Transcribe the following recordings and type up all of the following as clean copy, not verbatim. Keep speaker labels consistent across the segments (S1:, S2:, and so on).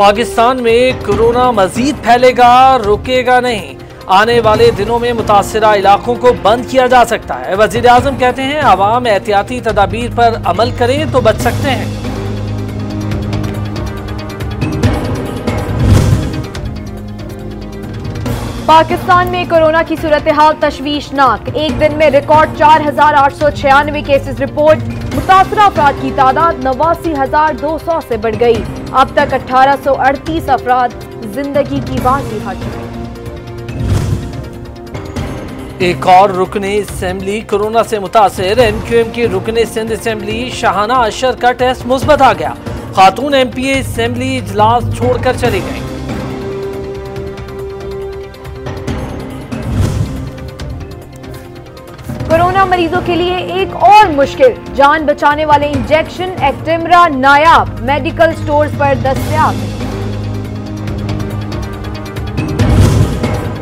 S1: पाकिस्तान में कोरोना मजीद फैलेगा, रुकेगा नहीं। आने वाले दिनों में मुतासरा इलाकों को बंद किया जा सकता है। वजीर आजम कहते हैं आवाम एहतियाती तदाबीर पर अमल करें तो बच सकते हैं।
S2: पाकिस्तान में कोरोना की सूरत हाल तशवीशनाक। एक दिन में रिकॉर्ड 4,896 केसेस रिपोर्ट। मुतासरा अफराद की तादाद 89,200 से बढ़ गई। अब तक 1,838 अफराद जिंदगी की बाजी हार चुके।
S1: एक और रुकने असेंबली कोरोना से मुतासिर। MQM की रुकने सिंध असेंबली शाहाना अशर का टेस्ट मुस्बत आ गया। खातून MPA असेंबली इजलास छोड़कर चली गई।
S2: कोरोना मरीजों के लिए एक और मुश्किल। जान बचाने वाले इंजेक्शन एक्टिमरा नायाब मेडिकल स्टोर्स पर दस्तयाब।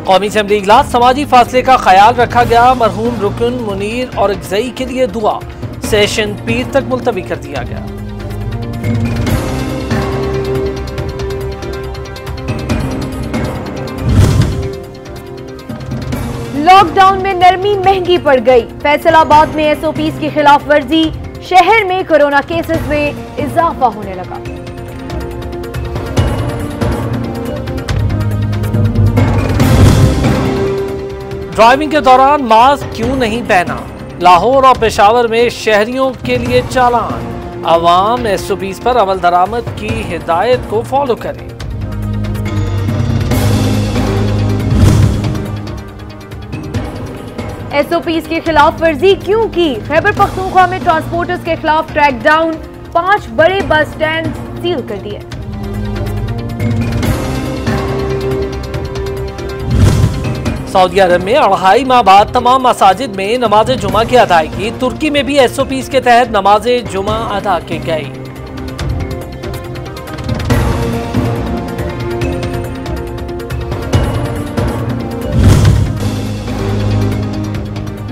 S1: कौमी असेंबली इजलास समाजी फासले का ख्याल रखा गया। मरहूम रुकन मुनीर और अगजई के लिए दुआ। सेशन पीर तक मुलतवी कर दिया गया।
S2: लॉकडाउन में नरमी महंगी पड़ गई। फैसलाबाद में SOPs की खिलाफ वर्जी। शहर में कोरोना केसेस में इजाफा होने लगा।
S1: ड्राइविंग के दौरान मास्क क्यों नहीं पहना? लाहौर और पेशावर में शहरियों के लिए चालान। अवाम SOPs पर अमल दरामद की हिदायत को फॉलो करें।
S2: SOPs की खिलाफ वर्जी क्यों की? खैबर पख्तूनख्वा में ट्रांसपोर्टर्स के खिलाफ क्रैकडाउन। 5 बड़े बस स्टैंड सील कर दिए।
S1: सऊदी अरब में 2.5 माह बाद तमाम मसाजिद में नमाज जुमा की अदायगी। तुर्की में भी SOPs के तहत नमाज जुमा अदा की गई।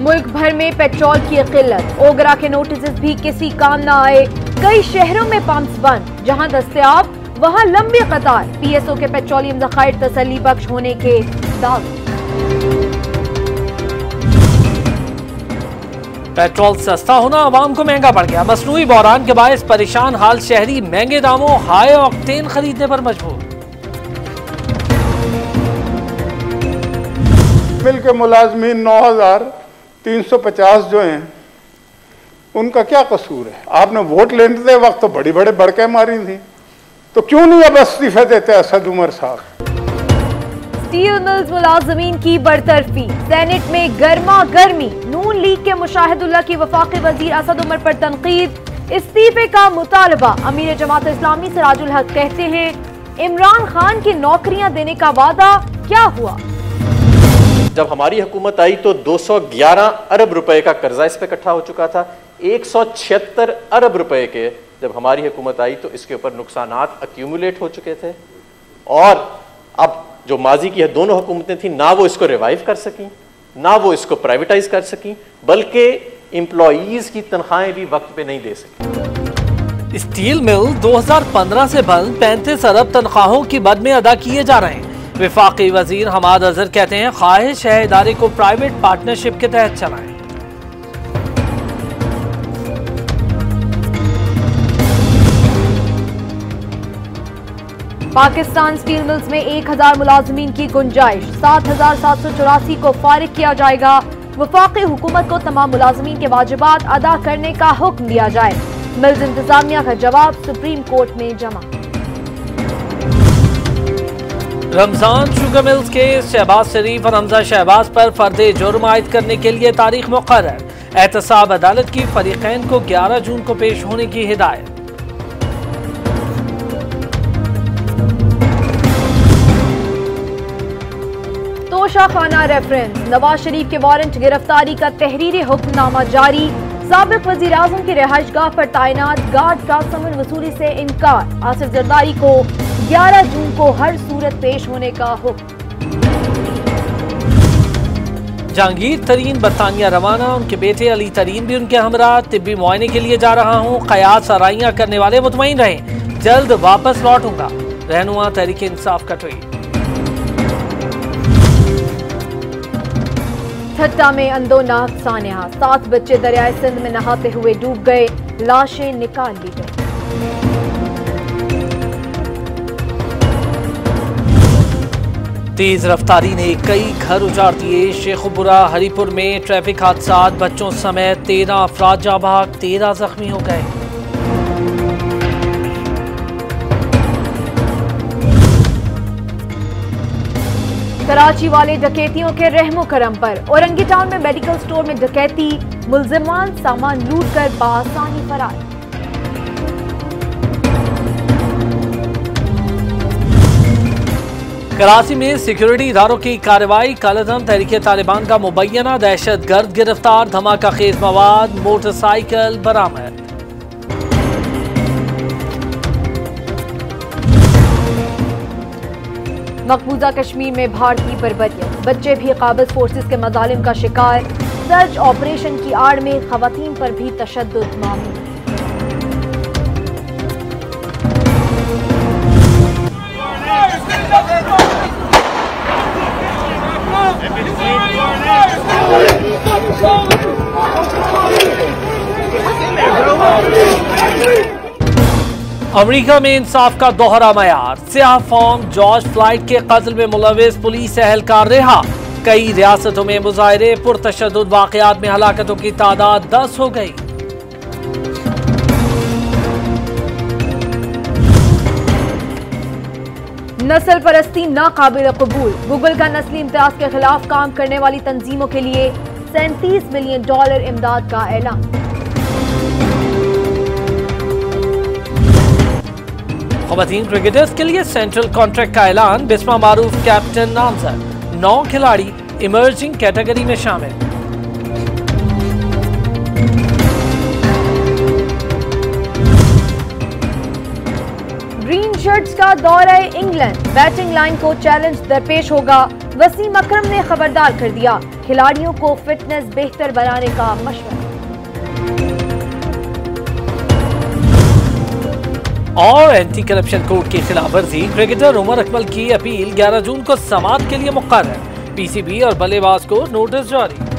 S2: मुल्क भर में पेट्रोल की किल्लत। ओगरा के नोटिस भी किसी काम न आए। कई शहरों में पंप्स बंद। जहां दस्तयाब वहां लंबी कतार। PSO के पेट्रोलियम ज़खायर तसल्ली बख्श होने के दावे।
S1: पेट्रोल सस्ता होना आवाम को महंगा पड़ गया। मसनूई बहरान के बायस परेशान हाल शहरी महंगे दामों हाई ऑक्टेन खरीदने पर मजबूर।
S3: मिल के मुलाजमीन 9,350 जो हैं उनका क्या कसूर है? आपने वोट लेने वक्त तो बड़ी बड़े बड़के मारी थी, तो क्यों नहीं अब इस्तीफे देते असद उमर साहब?
S2: स्टील मिल्स मुलाजमीन की बरतरफी। सेनेट में गर्मा गर्मी। नून लीग के मुशाहिदुल्लाह की वफाकी वजीर असद उमर पर तनकीद। इस्तीफे का मुतालबा। अमीर जमात इस्लामी सिराजुल हक कहते हैं इमरान खान की नौकरियां देने का वादा क्या हुआ?
S4: जब हमारी हुकूमत आई तो 211 अरब रुपए का कर्जा इस पे इकट्ठा हो चुका था। 176 अरब रुपए के जब हमारी हुकूमत आई तो इसके ऊपर नुकसानात अक्यूमुलेट हो चुके थे। और अब जो माजी की दोनों हुकूमतें थी, ना वो इसको रिवाइव कर सकी, ना वो इसको प्राइवेटाइज कर सकी, बल्कि एम्प्लॉइज की तनख्वाहें भी वक्त पे नहीं दे सकी।
S1: स्टील मिल 2015 से बंद 35 अरब तनख्वाहों की मद में अदा किए जा रहे हैं। वफाकी वजीर हमाद अजहर कहते हैं ख्वाहिश है इदारे को प्राइवेट पार्टनरशिप के तहत चलाएं।
S2: पाकिस्तान स्टील मिल्स में 1000 मुलाजमीन की गुंजाइश। 7,784 को फारिग किया जाएगा। वफाकी हुकूमत को तमाम मुलाजमीन के वाजिबात अदा करने का हुक्म दिया जाए। मिल्स इंतजामिया का जवाब सुप्रीम कोर्ट में जमा।
S1: रमजान शुगर मिल्स के शहबाज शरीफ और हमजा शहबाज पर फर्द जुर्म आयद करने के लिए तारीख मुकर्रर। एहतसाब अदालत की फरीकैन को 11 जून को पेश होने की हिदायत।
S2: तोशा खाना रेफरेंस। नवाज शरीफ के वारंट गिरफ्तारी का तहरीरी हुक्मनामा जारी। साबिक वजीर आजम की रिहाइशगाह पर तैनात गार्ड का समन वसूली से इनकार। आसिफ जरदारी को 11 जून को हर सूरत पेश होने का हुक्म।
S1: जहांगीर तरीन बरतानिया रवाना। उनके बेटे अली तरीन भी उनके हमरा। तिब्बी मुआयने के लिए जा रहा हूँ। कयास आराइयाँ करने वाले मुतमईन रहें, जल्द वापस लौटूंगा। रहनुमा तहरीक इंसाफ का ट्वीट।
S2: ठट्टा में अंदोनाक सान्या, 7 बच्चे दरियाए सिंध में नहाते हुए डूब गए, लाशें निकाल ली गई।
S1: तेज रफ्तारी ने कई घर उजाड़ दिए, शेखुपुरा हरिपुर में ट्रैफिक हादसा, बच्चों समेत 13 अफराद जाँ भाग, 13 जख्मी हो गए।
S2: कराची वाले डकैतियों के रहमो करम पर, औरंगी टाउन में मेडिकल स्टोर में डकैती, मुल्जिमान सामान लूट कर बासानी फरार।
S1: कराची में सिक्योरिटी इदारों की कार्रवाई, कालेधन तहरीक तालिबान का मुबैना दहशतगर्द गिरफ्तार, धमाका खेज मवाद, मोटरसाइकिल बरामद।
S2: मकबूजा कश्मीर में भारतीय बर्बरियत, बच्चे भी काबिज फोर्सेस के मजालिम का शिकार, सर्च ऑपरेशन की आड़ में खवातीन पर भी तशद्दुद मामूल।
S1: अमेरिका में इंसाफ का दोहरा मयार, स्याह फॉर्म जॉर्ज फ्लाइड के कत्ल में मुलविस पुलिस एहलकार रिहा, कई रियासतों में मुजाहरे, पुरतशद्दुद वाकयात में हलाकतों की तादाद 10 हो गई।
S2: नस्ल परस्ती नाकाबिल कबूल, गूगल का नस्ली इम्तियाज के खिलाफ काम करने वाली तंजीमों के लिए $37 मिलियन इमदाद का ऐलान।
S1: ख़वातीन क्रिकेटर्स के लिए सेंट्रल कॉन्ट्रैक्ट का ऐलान, बिस्मा मारूफ कैप्टन नामजद, 9 खिलाड़ी इमर्जिंग कैटेगरी में शामिल।
S2: ग्रीन शर्ट्स का दौरा इंग्लैंड, बैटिंग लाइन को चैलेंज दरपेश होगा, वसीम अकरम ने खबरदार कर दिया, खिलाड़ियों को फिटनेस बेहतर बनाने का मशवरा।
S1: और एंटी करप्शन कोड की खिलाफ वर्जी, क्रिकेटर उमर अकमल की अपील 11 जून को समाअत के लिए मुकर्रर, पीसीबी और बल्लेबाज को नोटिस जारी।